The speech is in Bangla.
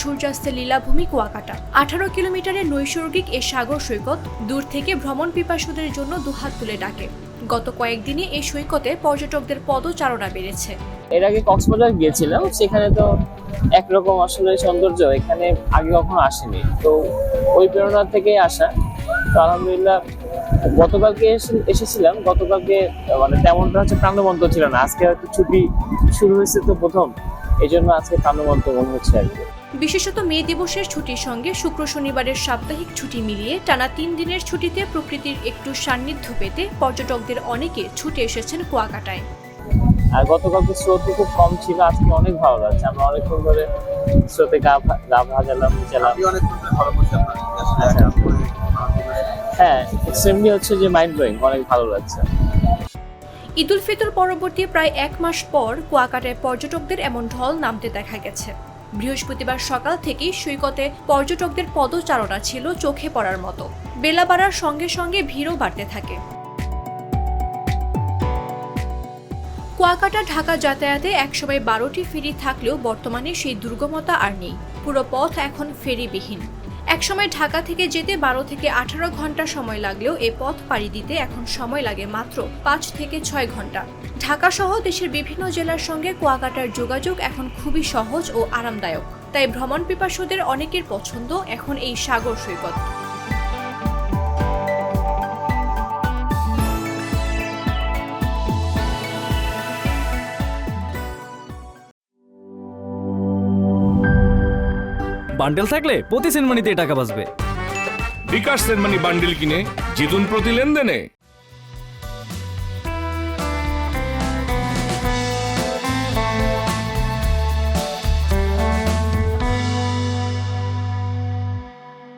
সূর্যাস্তের লীলাভূমি কুয়াকাটা। 18 কিলোমিটারের নৈসর্গিক এ সাগর সৈকত দূর থেকে ভ্রমণ পিপাসুদের জন্য দুহাত তুলে ডাকে। গত কয়েকদিনে এই সৈকতে পর্যটকদের পদচারণা বেড়েছে। এর আগে কক্সবাজার গিয়েছিলাম, সেখানে তো একরকম আসলে সৌন্দর্য এখানে আগে কখনো আসেনি, তো ওই প্রেরণা থেকেই আসা। তো আলহামদুলিল্লাহ গতকালকে এসেছিলাম, গতকালকে মানে তেমনটা প্রাণবন্ত ছিল না। আজকে হয়তো ছুটি শুরু হয়েছে তো প্রথম, এই জন্য আজকে প্রাণবন্ত মনে হচ্ছে আর কি। বিশেষত মে দিবসের ছুটির সঙ্গে শুক্র শনিবারের সাপ্তাহিক ছুটি মিলিয়ে টানা 3 দিনের ছুটিতে প্রকৃতির একটু সান্নিধ্য পেতে পর্যটকদের অনেকে ছুটে এসেছেন কুয়াকাটায়। আর গতকালকে স্রোত খুব কম ছিল, আজকে অনেক ভালো লাগছে। আমরা অনেকক্ষণ ধরে স্রোতে গা ভাজালাম, নিচালাম। হ্যাঁ, এক্সট্রিমলি হচ্ছে যে মাইন্ড ব্লোয়িং, অনেক ভালো লাগছে। ঈদুল ফিতর পরবর্তী প্রায় 1 মাস পর কুয়াকাটায় পর্যটকদের এমন ঢল নামতে দেখা গেছে। বৃহস্পতিবার সকাল থেকেই সৈকতে পর্যটকদের পদচারণা ছিল চোখে পড়ার মতো। বেলা বাড়ার সঙ্গে সঙ্গে ভিড়ও বাড়তে থাকে। কুয়াকাটা ঢাকা যাতায়াতে একসময় 12টি ফেরি থাকলেও বর্তমানে সেই দুর্গমতা আর নেই। পুরো পথ এখন ফেরিবিহীন। একসময় ঢাকা থেকে যেতে 12 থেকে 18 ঘন্টা সময় লাগলেও এ পথ পাড়ি দিতে এখন সময় লাগে মাত্র 5 থেকে 6 ঘন্টা। ঢাকা সহ দেশের বিভিন্ন জেলার সঙ্গে কুয়াকাটার যোগাযোগ এখন খুবই সহজ ও আরামদায়ক। তাই ভ্রমণ পিপাসুদের অনেকের পছন্দ এখন এই সাগর সৈকত। বান্ডেল থাকলে প্রতি সেনমানিতে টাকা বাঁচবে। বিকাশ সেনমানি বান্ডেল কিনে জিতুন প্রতি লেনদেনে।